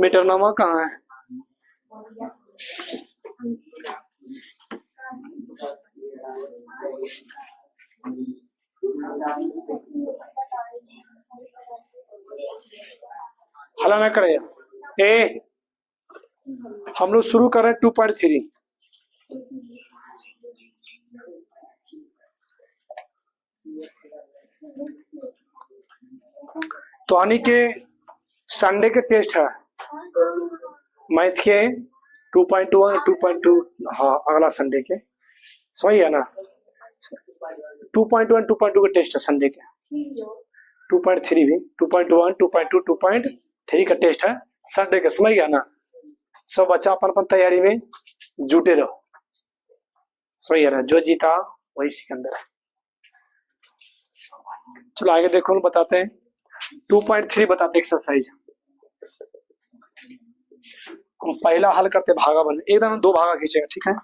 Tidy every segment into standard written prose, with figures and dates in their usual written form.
Metre नामा कहाँ है? हला ना करे ए, हम लोग शुरू कर रहे हैं 2.3। तो आनी के संडे के टेस्ट है मैथ के 2.1 2.2। हाँ अगला संडे के सही है ना। 2.1 2.2 के टेस्ट है संडे के। 2.3 भी 2.1 2.2 2.3 का टेस्ट है संडे के, समझ गया ना। सब बच्चा अपन अपन तैयारी में जुटे रहो, सही है ना। जो जीता वही सिकंदर है। चलो आगे देखो, बताते हैं 2.3 बताते एक्सरसाइज। हम पहला हल करते भागा बन, एकदम दो भागा खींचेगा, ठीक है,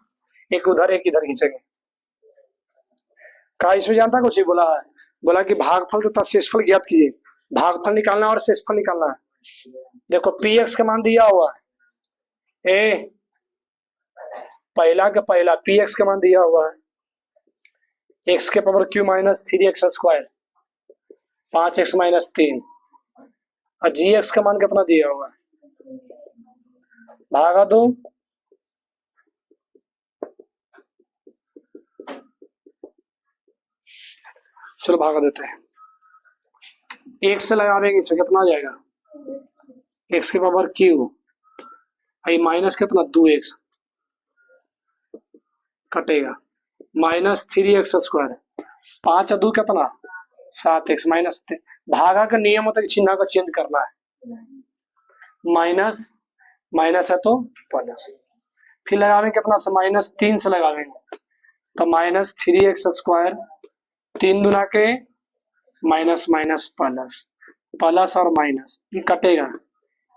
एक उधर एक इधर खींचेंगे। का इसमें जानता कुछ ही बोला है, बोला कि भागफल तथा शेषफल ज्ञात कीजिए। भागफल निकालना और शेषफल निकालना है। देखो पी एक्स का मान दिया हुआ है, ए पहला का पहला पी एक्स का मान दिया हुआ है एक्स के power Q minus 3x square 5x minus 3, और जी एक्स का मान कितना दिया हुआ है, भागा दो। चलो भागा देते हैं, एक से लगा देंगे, इसमें कितना आ जाएगा एक्स के पावर क्यू आई माइनस कितना 2x कटेगा माइनस 3x स्क्वायर 5 2 कितना 7x माइनस। भागा का नियम होता है कि चिन्ह का चेंज करना है, माइनस माइनस है तो प्लस, फिर लगावेंगे कितना से माइनस 3 से लगावेंगे तो माइनस 3x स्क्वायर 3 दुना के माइनस माइनस प्लस, प्लस और माइनस ये कटेगा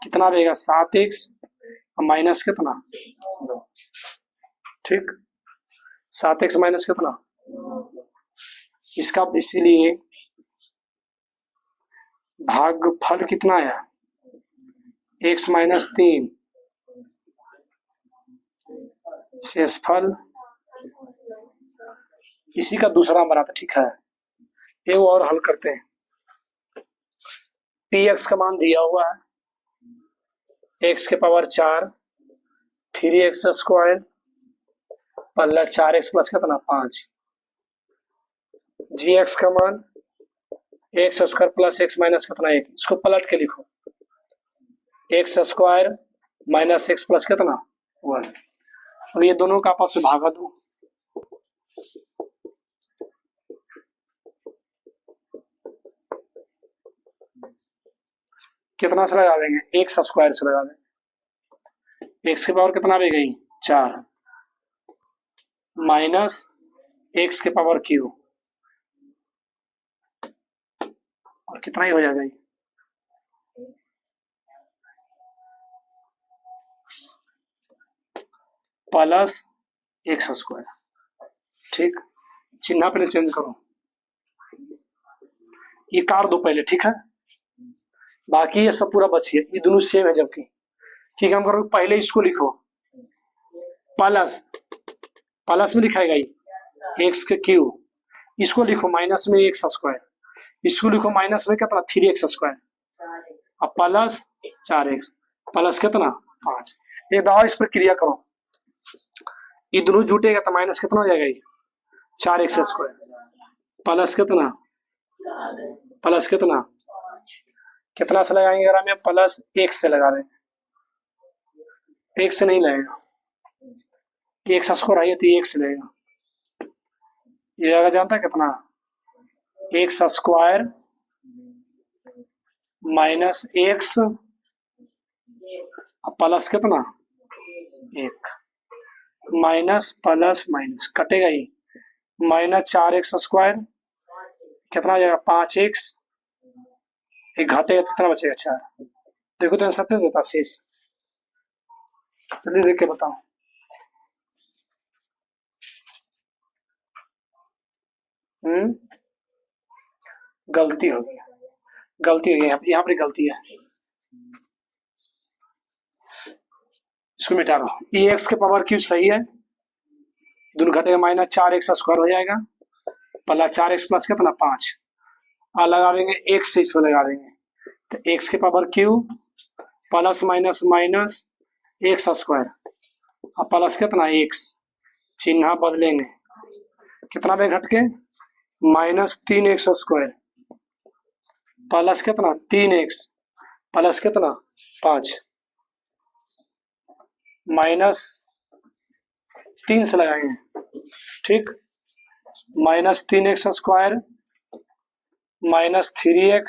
कितना रहेगा 7x और माइनस कितना 2, ठीक 7x माइनस कितना इसका, इसीलिए भागफल कितना आया x माइनस 3, शेषफल इसी का दूसरा बना था, ठीक है। एक और हल करते हैं। पी एक्स का मान दिया हुआ है एक्स के power 4 3x square plus 4x plus कितना 5, जी एक्स का मान x square plus x minus कितना 1, इसको पलट के लिखो x square minus x plus कितना 1, और ये दोनों का आपस में भागा दो। कितना से लगा देंगे एक्स स्क्वायर से लगा देंगे, एक्स की पावर कितना भी गई 4 माइनस एक्स के पावर क्यू, और कितना ही हो जाएगा प्लस एक्स स्क्वायर, ठीक। चिन्ह पहले चेंज करो, ये काट दो पहले, ठीक है, बाकी ये सब पूरा बचिए, ये दोनों सेम है जबकि, ठीक है। हम करो पहले इसको लिखो प्लस, प्लस में लिखाएगा ये एक्स के क्यू, इसको लिखो माइनस में एक्स स्क्वायर, इसको लिखो माइनस में कितना 3x स्क्वायर, अब प्लस 4x प्लस कितना 5। एक दवा इस पर क्रिया करो, ये दोनों जुटेगा तो माइनस कितना हो जाएगा ये 4x स्क्वायर प्लस कितना कितना से लगाएंगे, अगर हमें प्लस 1 से लगा दें, 1 से नहीं लगेगा, एक्स स्क्वायर आई तो 1 से लगेगा, ये जगह जानता है कितना x square minus x plus कितना 1 माइनस प्लस माइनस कटेगा ये माइनस 4x स्क्वायर कितना आ जाएगा 5x, एक घटेगा कितना बचेगा 4। देखो तो सत्य देता शेष, जल्दी देख के बताओ। गलती हो गई, यहाँ पर गलती है, इसको मिटा रहा हूँ। ई एक्स के पावर क्यू सही है, दोनों घटेगा माइनस 4x² हो जाएगा, प्लस 4x प्लस कितना 5, और लगा देंगे x से इसमें लगा देंगे, तो x के power Q plus minus minus x² और प्लस कितना x, चिन्ह बदलेंगे, कितना पे घट के माइनस 3x² प्लस कितना 3x प्लस कितना 5, माइनस 3 से लगाएंगे, ठीक, minus 3x² minus 3x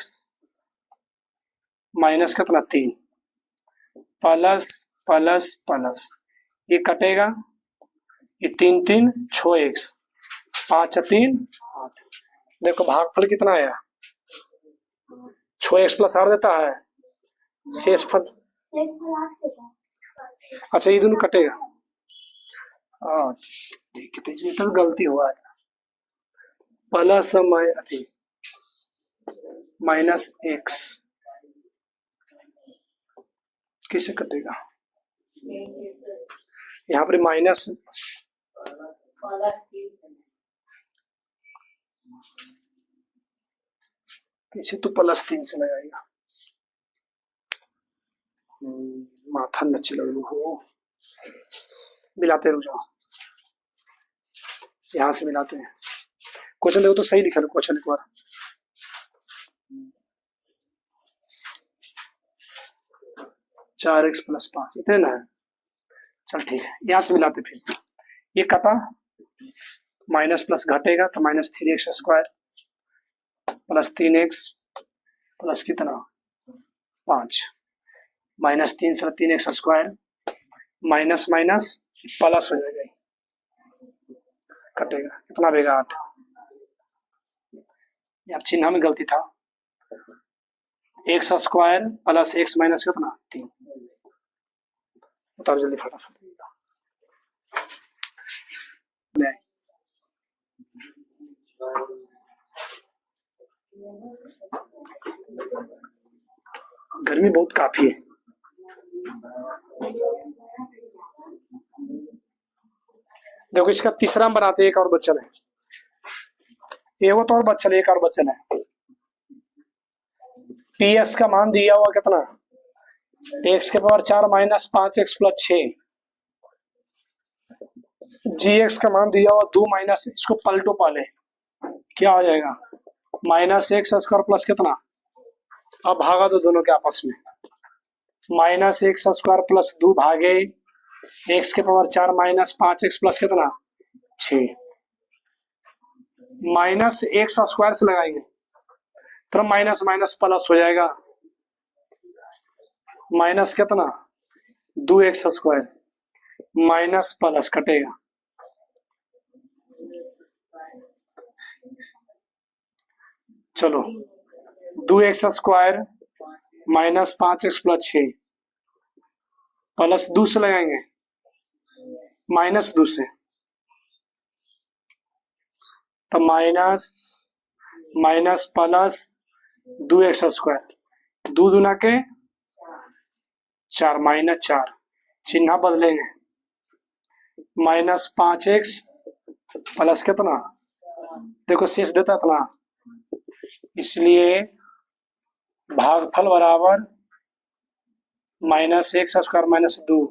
minus कितना 3 प्लस प्लस प्लस, ये कटेगा, ये 3 3 6x 5 3 8, देखो भागफल कितना आया, 6x प्लस 8 देता है, शेष फल, अच्छा ये दोनों कटेगा, देखते तो गलती हुआ है, प्लस माइनस x किसे कटेगा, यहाँ पर माइनस किसे तो प्लस 3 से लगाएगा, माथा न चलो हो, मिलाते रुक जाओ, यहाँ से मिलाते हैं, क्वेश्चन देखो तो सही लिखा लो क्वेश्चन एक बार, चार एक्स प्लस 5 इतने ना है, चल ठीक है, यहाँ से मिलाते फिर से, ये कटा माइनस प्लस घटेगा तो minus 3x² plus 3x plus कितना 5, माइनस 3 से 3x² माइनस माइनस प्लस हो जाएगा, कटेगा कितना बेगा 8, अब चिन्ह में गलती था, x² प्लस x माइनस कितना 3, उतारो जल्दी फटाफट, गर्मी बहुत काफी है, देखो इसका तीसरा हम बनाते हैं, एक और बच्चन है, एगो तो और बच्चन, एक और बच्चन है, px का मान दिया हुआ कितना x के power 4 minus 5x plus 6, gx का मान दिया हुआ 2 माइनस, इसको पलटो पहले, क्या हो जाएगा माइनस x² प्लस कितना, अब भागा दो दोनों के आपस में, माइनस x² प्लस 2 भागे x के पावर 4 माइनस 5x प्लस कितना 6, माइनस x² से लगाएंगे तो माइनस माइनस प्लस हो जाएगा, माइनस कितना 2x² माइनस प्लस कटेगा, चलो 2x² minus 5x plus 6 plus 2 से लगाएंगे माइनस 2 से, तो माइनस माइनस प्लस 2x², 2 दूना के 4 माइनस 4, चिन्ह बदलेंगे, माइनस 5x प्लस कितना, देखो शेष देता इतना, इसलिए भागफल बराबर माइनस x² माइनस 2,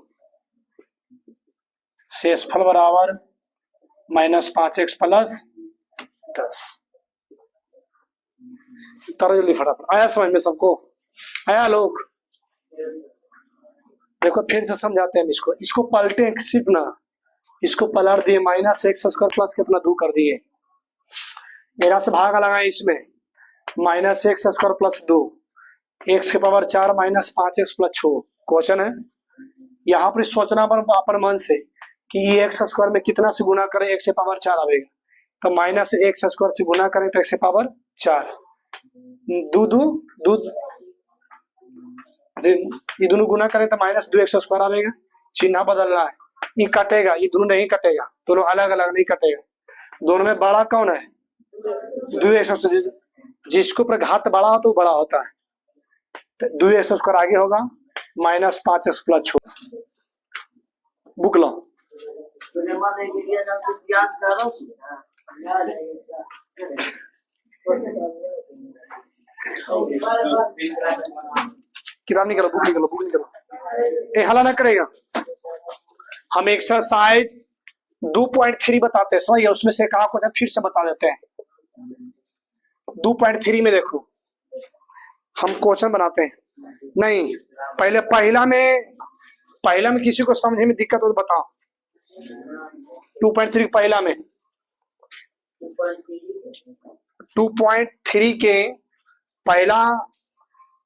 शेषफल बराबर माइनस 5x प्लस 10, तरह जल्दी फटाफट, आया समझ में सबको, आया लोग, देखो फिर से समझाते हैं इसको, इसको पलटे सिर्फ ना, इसको पलट दिए, माइनस x² प्लस कितना 2 कर दिए, मेरा से भागा लगाए इसमें, माइनस x² प्लस 2 x के power 4 minus 5x plus 6, question है, यहाँ पर सोचना पर अपन मन से कि ये x² में कितना से गुना करें x से पावर 4 आएगा, तो माइनस x² से गुना करें तो x से पावर 4, ये दोनों गुना करें तो माइनस 2x² आएगा, चिन्ह बदलना है, ये कटेगा, ये दोनों नहीं कटेगा, दोनों अलग अलग नहीं कटेगा, दोनों में बड़ा कौन है 2x², जिसको पर घात बड़ा हो तो बड़ा होता है, तो 2x² आगे होगा माइनस 5x प्लस 6, बुक लो। किताब निकलो, बुक निकलो, बुक निकलो। ए हला ना करेगा। हम एक्सरसाइज 2.3 बताते हैं, समझिए, उसमें से कहा को फिर से बता देते हैं। 2.3 में देखो, हम क्वेश्चन बनाते हैं। नहीं, पहले पहला में किसी को समझने में दिक्कत हो तो बताओ। 2.3 पहला में 2.3 के पहला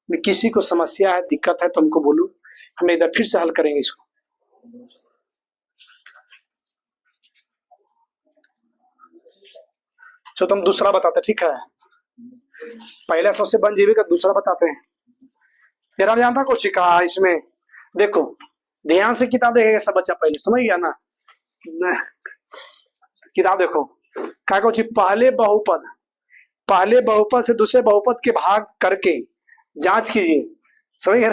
में किसी को समस्या है, दिक्कत है तो हमको बोलो, हम इधर फिर से हल करेंगे इसको। तो तुम दूसरा बताते, ठीक है? पहला सबसे बन जीवी का, दूसरा बताते हैं। तेरा जानता कुछ कहा इसमें? देखो ध्यान से किताब देखेगा सब बच्चा, पहले समझ गया ना? किताब देखो क्या कुछ, पहले बहुपद से दूसरे बहुपद के भाग करके जांच कीजिए। समझ गया?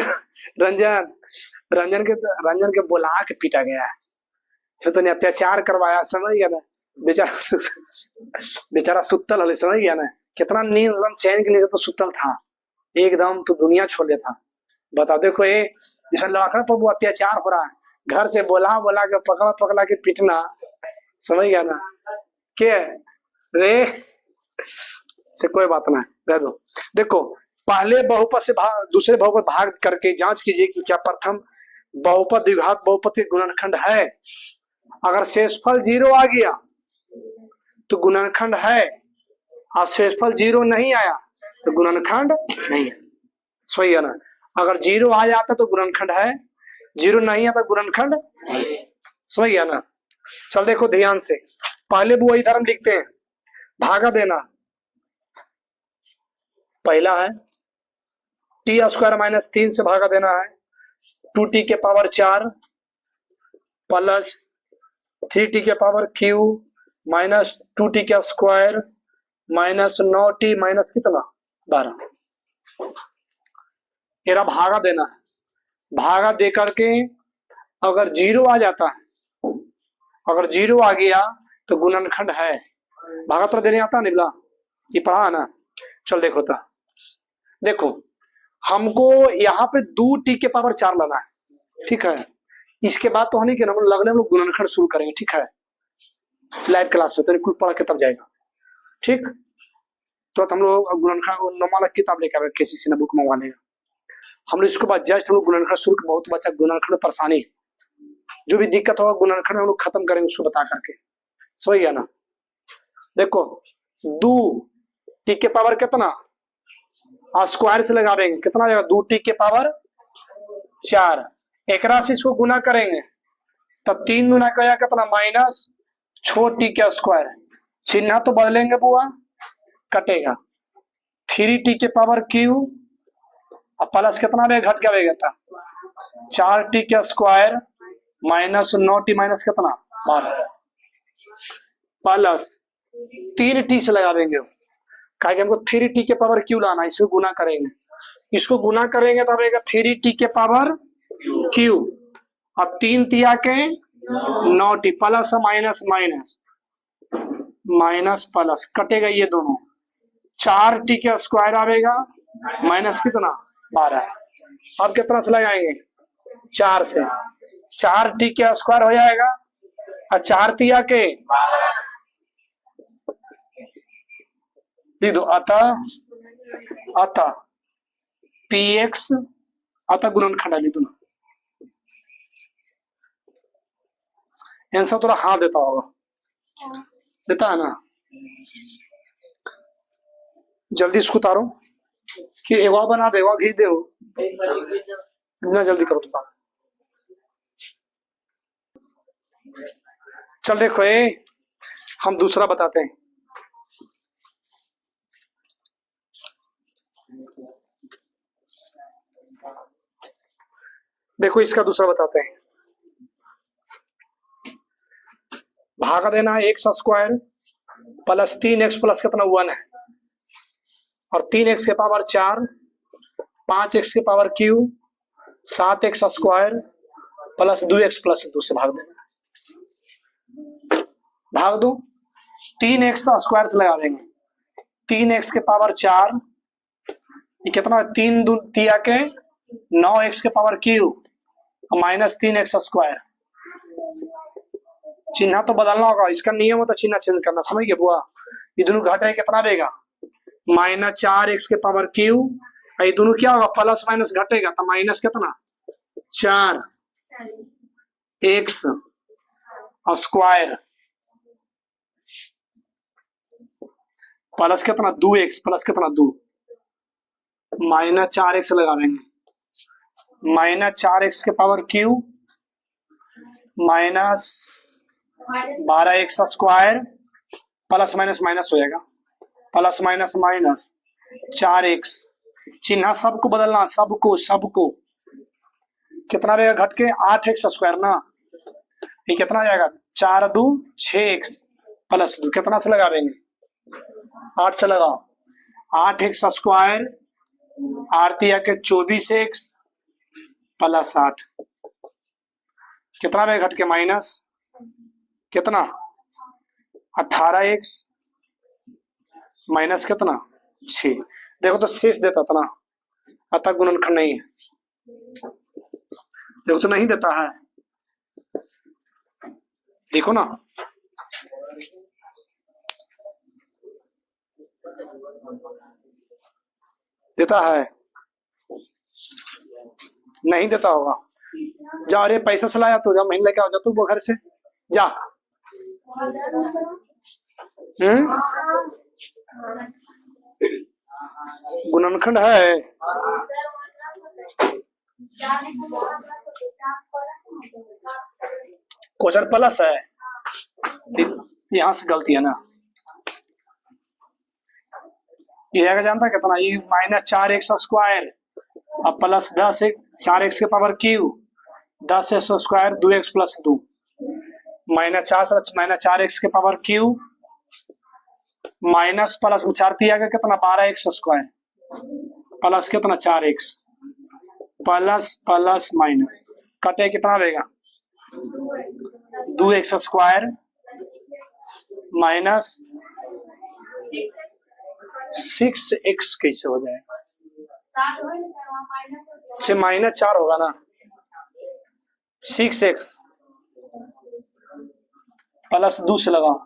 रंजन के बुला के पीटा गया, तो ने अत्याचार करवाया, समझ गया ना? बेचारा सुतल हले, समझ गया ना? कितना नींद एकदम चैन के लिए तो सुतल था एकदम, तो दुनिया छोड़ देता। बता देखो, ये जिसमें लड़का पर वो अत्याचार हो रहा है, घर से बोला के पकड़ा के पीटना, समझ गया ना? क्या रे से कोई बात ना, कह दो। देखो पहले बहुपद से दूसरे बहुपद भाग करके जांच कीजिए कि क्या प्रथम बहुपद द्विघात बहुपद के गुणनखंड है। अगर शेषफल 0 आ गया तो गुणनखंड है, और शेषफल 0 नहीं आया तो गुणनखंड नहीं है। सही है ना? अगर 0 आ जाता तो गुणनखंड है, 0 नहीं आता गुणनखंड। समझ गया ना? चल देखो ध्यान से, पहले वो वही धर्म लिखते हैं, भागा देना। पहला है t² - 3 से भागा देना है, 2t के पावर 4 प्लस 3t के पावर q माइनस 2t का स्क्वायर माइनस 9t माइनस कितना 12। मेरा भागा देना है, भागा दे करके अगर 0 आ जाता है, अगर 0 आ गया तो गुणनखंड है। भागा तो देने आता निबला, ये पढ़ा ना? चल देखो था, देखो हमको यहाँ पे 2t के पावर 4 लाना है, ठीक है? इसके बाद तो होने के लगने हम लोग गुणनखंड शुरू करेंगे, ठीक है? लाइव क्लास में तो कुल पढ़ के तब जाएगा, ठीक? तो हम लोग गुणनखंड नॉर्मल किताब लेकर आए, किसी से ना बुक मंगवा लेगा हम लोग। इसके बाद जस्ट हम लोग गुणनखंड शुरू, बहुत बच्चा गुणनखंड परेशानी, जो भी दिक्कत होगा गुणनखंड हम लोग खत्म करेंगे उसको बता करके। समझ गया ना? देखो 2t के पावर कितना, स्क्वायर से लगा देंगे, कितना जाएगा 2t के पावर 4, एक राशि इसको गुना करेंगे तब 3 गुना क्या कितना माइनस छोटी का स्क्वायर, चिन्ह तो बदलेंगे बुआ, कटेगा 3t के पावर q और प्लस कितना में घट गया था 4t का स्क्वायर माइनस 9t माइनस कितना 12 प्लस 3t से लगा देंगे, कहा हमको 3t के पावर q लाना, इसमें गुना करेंगे, इसको गुना करेंगे तब आएगा 3t के पावर q और 3 तिया के 9t plus minus minus minus plus, कटेगा ये दोनों, 4t का स्क्वायर आएगा माइनस कितना 12। अब कितना से लगाएंगे 4 से, 4t का स्क्वायर हो जाएगा और 4 तिया के लिख दो, अतः px अतः गुणनखंड लिख दो। आंसर थोड़ा हाँ देता होगा, देता है ना? जल्दी इसको उतारो कि एवा बना दे, एवा घीच दे, इतना जल्दी करो तो। चल देखो हम दूसरा बताते हैं। देखो इसका दूसरा बताते हैं, भागा देना है x square plus 3x plus कितना 1 है और 3x के पावर 4, 5x के power q, 7x square plus 2x plus 2 से भाग देना, भाग दो। 3x स्क्वायर से लगा देंगे, 3x के पावर 4, ये कितना, 3 दूर तिया के 9x के power Q minus 3x square. चिन्ह तो बदलना होगा, इसका नियम होता है चिन्ह चेंज करना, समझ गए बुआ। ये दोनों घटे कितना देगा, -4x के पावर क्यू, ये दोनों क्या होगा, प्लस माइनस घटेगा तो माइनस कितना 4x स्क्वायर प्लस कितना 2x प्लस कितना 2, -4x लगाएंगे, -4x के power Q minus 12x square plus minus minus हो जाएगा, प्लस माइनस माइनस 4x, चिन्ह सबको बदलना, सबको कितना रहेगा घट के 8x स्क्वायर ना, ये कितना जाएगा 4 2 6x प्लस 2, कितना से लगा देंगे 8 से लगाओ, 8x स्क्वायर आरती आके 24x प्लस 8, कितना रहेगा घट के माइनस कितना 18x माइनस कितना 6। देखो तो शेष देता था ना, अतः गुणनखंड नहीं है, देखो तो नहीं देता है, देखो ना, देता है नहीं देता होगा। जा, अरे पैसा से लाया तो जा, महीने लेके आओ जा तू वो घर से जा। गुणनखंड है, क्वेश्चन प्लस है, यहां से गलती है ना, ये है जानता कितना, ये -4x स्क्वायर अब प्लस 10 4x के power Q 10x square 2x plus 2 -4x के पावर क्यू माइनस प्लस 4 दिया गया कितना 12x स्क्वायर प्लस कितना 4x प्लस प्लस माइनस कटे कितना रहेगा 2x स्क्वायर माइनस 6x कैसे हो जाएगा, -4 होगा ना, 6x प्लस 2 से लगाओ,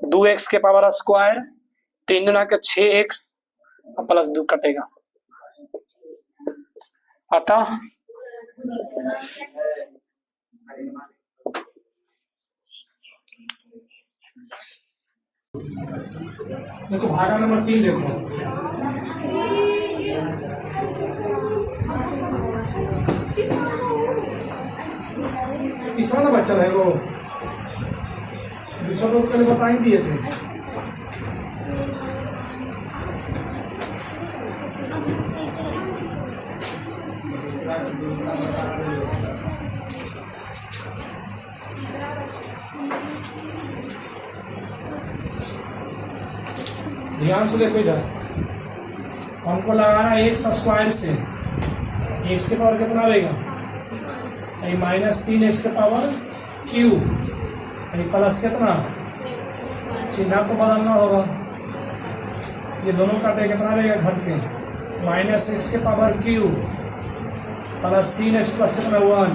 2x के पावर स्क्वायर 3 गुना के 6x प्लस 2 कटेगा, अतः देखो भागा नंबर 3 देखो, तीसरा ना बच्चा है वो, दूसरा लोग कल बता ही दिए थे। ध्यान से देखो इधर, हमको लगाना है x स्क्वायर से, x के पावर कितना रहेगा -3x के पावर q प्लस कितना, चिन्ह को बदलना होगा, ये दोनों काटे कितना रहेगा घट के -x के power q plus 3x plus कितना 1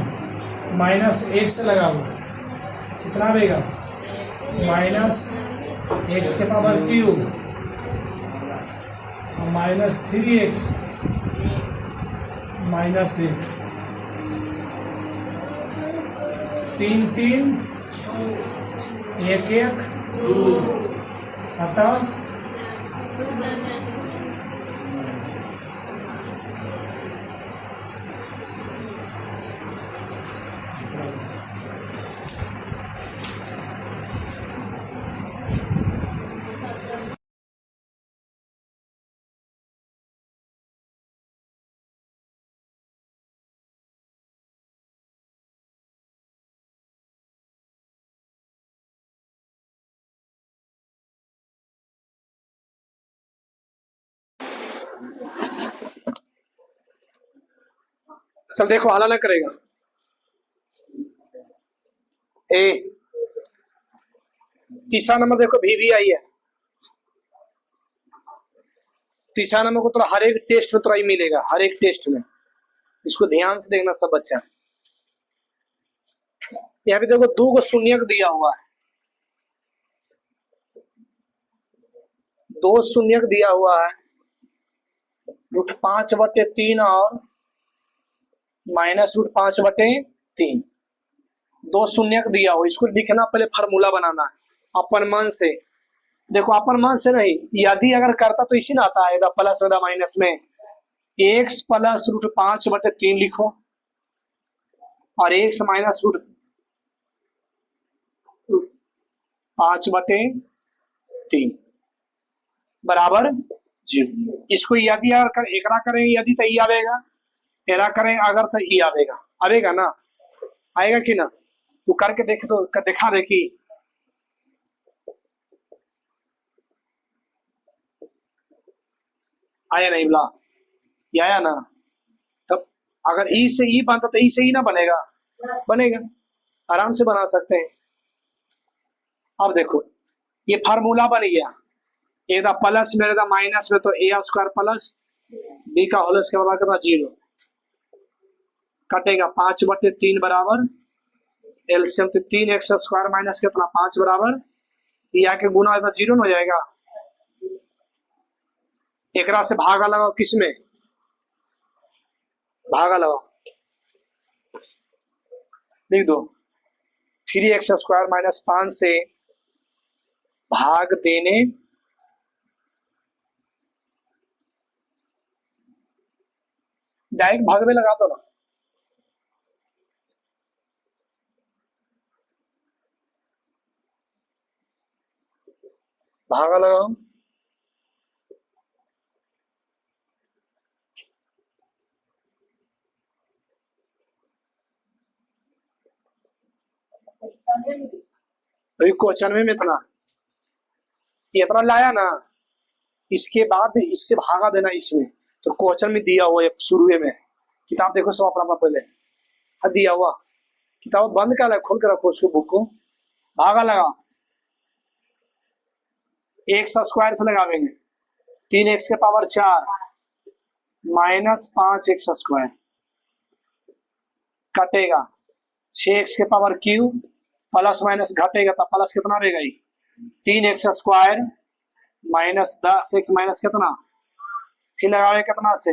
माइनस 1 से लगाओ कितना रहेगा -x के पावर q -3x -1 3 3 1 1 2 अतः चल देखो हाला ना करेगा, ए। तीसरा नंबर देखो भी आई है। तीसरा नंबर को थोड़ा हर एक टेस्ट में थोड़ा ही मिलेगा, हर एक टेस्ट में। इसको ध्यान से देखना सब बच्चा। यहाँ पे देखो 2 को शून्यक दिया हुआ है, 2 शून्यक दिया हुआ है, √5/3 और -√5/3। 2 शून्यक दिया हुआ, इसको लिखना, पहले फार्मूला बनाना है अपन मन से। देखो अपन मन से नहीं, यदि अगर करता तो इसी ना आता है, प्लस में माइनस में x प्लस √5/3 लिखो और x माइनस √5/3 बराबर 0। इसको यदि अगर कर एकरा करें यदि तो ई आवेगा, एरा करें अगर तो ई आवेगा। आवेगा ना, आएगा कि ना? तू करके देख, तो दिखा दे कि आया नहीं बोला, ये आया ना? तब अगर ई से ई बनता तो ई से ई ना बनेगा, बनेगा, आराम से बना सकते हैं। अब देखो ये फार्मूला बन गया, ए दा प्लस में दा माइनस में, तो a² प्लस b का होल स्क्वायर बराबर कितना 0 कटेगा 5/3 बराबर एलसीएम 3x² माइनस कितना 5 बराबर ये आके गुना है तो 0 हो जाएगा। एकरा से भागा लगाओ, किसमें भागा लगाओ, लिख दो 3x² माइनस 5 से भाग देने डायरेक्ट भाग में लगा दो ना, भागा लगाओ। अभी क्वेश्चन में इतना लाया ना, इसके बाद इससे भागा देना इसमें, तो क्वेश्चन में दिया हुआ है शुरू में। किताब देखो सब अपना पहले दिया हुआ, किताब बंद कर खोल कर रखो उसको, बुक को भागा लगा। x² से लगावेंगे 3x⁴ माइनस 5x² कटेगा 6x³ प्लस माइनस घटेगा तो प्लस कितना रहेगा, 3x² माइनस 10x माइनस कितना, फिर लगावे कितना से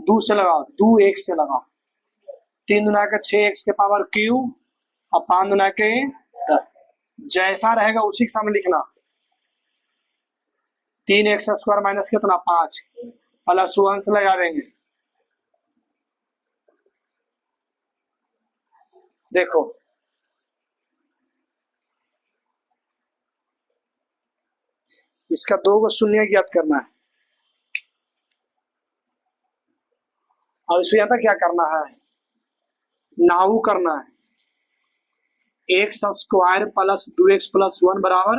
2 से लगाओ, 2x से लगाओ, 3 दूना के 6x³ और 5 दूना के 10, जैसा रहेगा उसी के सामने लिखना। 3x² माइनस कितना 5 प्लस 1 से लगावेंगे। देखो इसका 2 को शून्य ज्ञात करना है। अब इसको यहाँ क्या करना है, नाउ करना है, x² प्लस 2x प्लस 1 बराबर,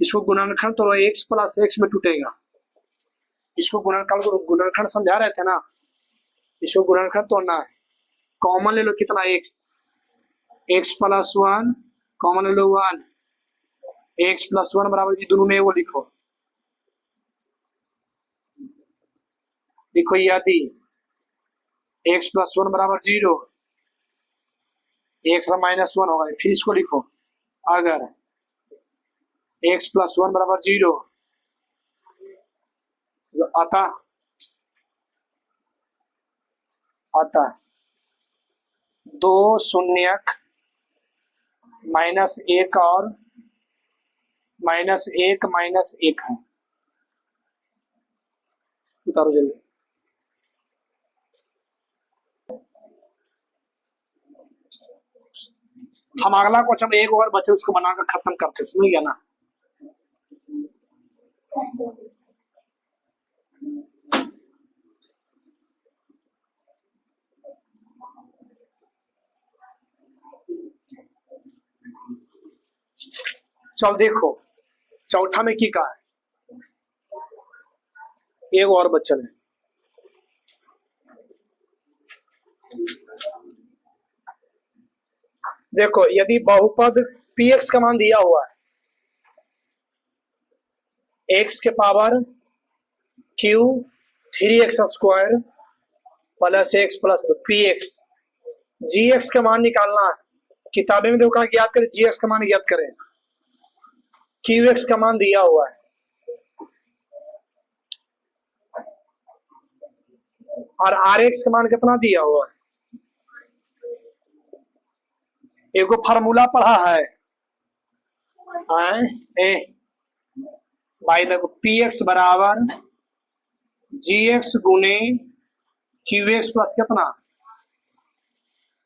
इसको गुणनखंड तो x प्लस x में टूटेगा, इसको गुणनखंड समझा रहे थे ना, इसको गुणनखंड तोड़ना है। कॉमन ले लो कितना x प्लस 1 कॉमन ले लो 1, x प्लस 1 बराबर जी दोनों में वो लिखो, यदि x प्लस 1 बराबर 0, x माइनस 1 होगा, फिर इसको लिखो अगर x प्लस 1 बराबर 0 अतः दो शून्यक -1 और -1 है। उतारो जल्दी। हम अगला क्वेश्चन एक और बचे उसको बनाकर खत्म करते, समझ गया ना? चल देखो चौथा में की का है, एक और बच्चन है, देखो यदि बहुपद पी एक्स का मान दिया हुआ है, एक्स के power q 3x² plus x plus p x, g x का मान निकालना है। किताबें में देखो कहा ज्ञात करें, जी एक्स का मान ज्ञात करें। क्यू एक्स का मान दिया हुआ है और आर एक्स का मान कितना दिया हुआ है। एगो फार्मूला पढ़ा है भाई, देखो पी एक्स बराबर जी एक्स गुने क्यू एक्स प्लस कितना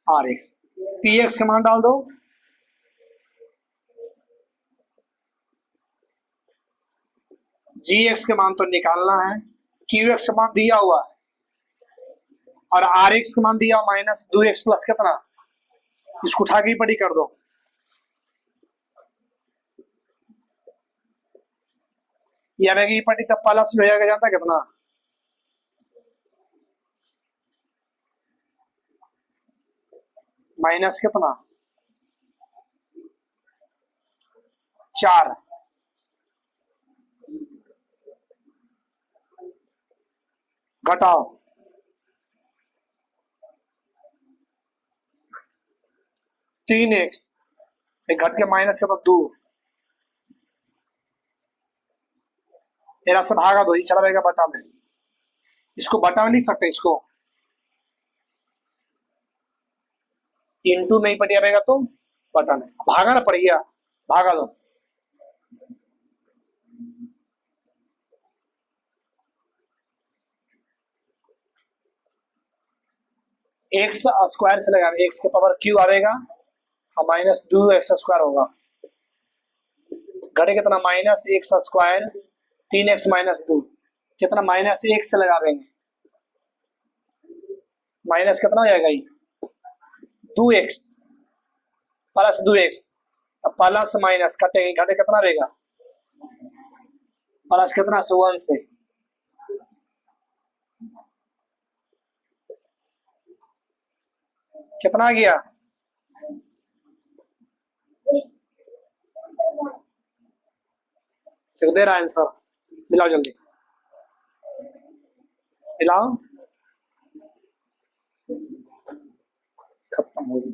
आर एक्स। पी एक्स का मान डाल दो, जी एक्स का मान तो निकालना है, क्यू एक्स का मान दिया हुआ है और आर एक्स का मान दिया -2x प्लस कितना, इसको उठा के पड़ी कर दो। या मैं पटी तब प्लस में हो जाएगा, जानता कितना, माइनस कितना 4। घटाओ 3x, घट के माइनस कितना 2, मेरा से भागा दो, ये चला जाएगा बटा में। इसको बटा में लिख सकते हैं, इसको इनटू में ही पटिया रहेगा तो बटा में, भागा ना पड़ेगा, भागा दो। एक्स स्क्वायर से लगा, एक्स के पावर क्यू आएगा और -2x² होगा। घटे कितना -x², 3x -2 कितना -1 से लगा देंगे, माइनस कितना हो जाएगा ये 2x plus 2x, plus minus कटेगी, घटे कितना रहेगा प्लस कितना से 1 से, कितना गया तो दे रहा है आंसर, मिलाओ जल्दी मिलाओ, खत्म हो गई।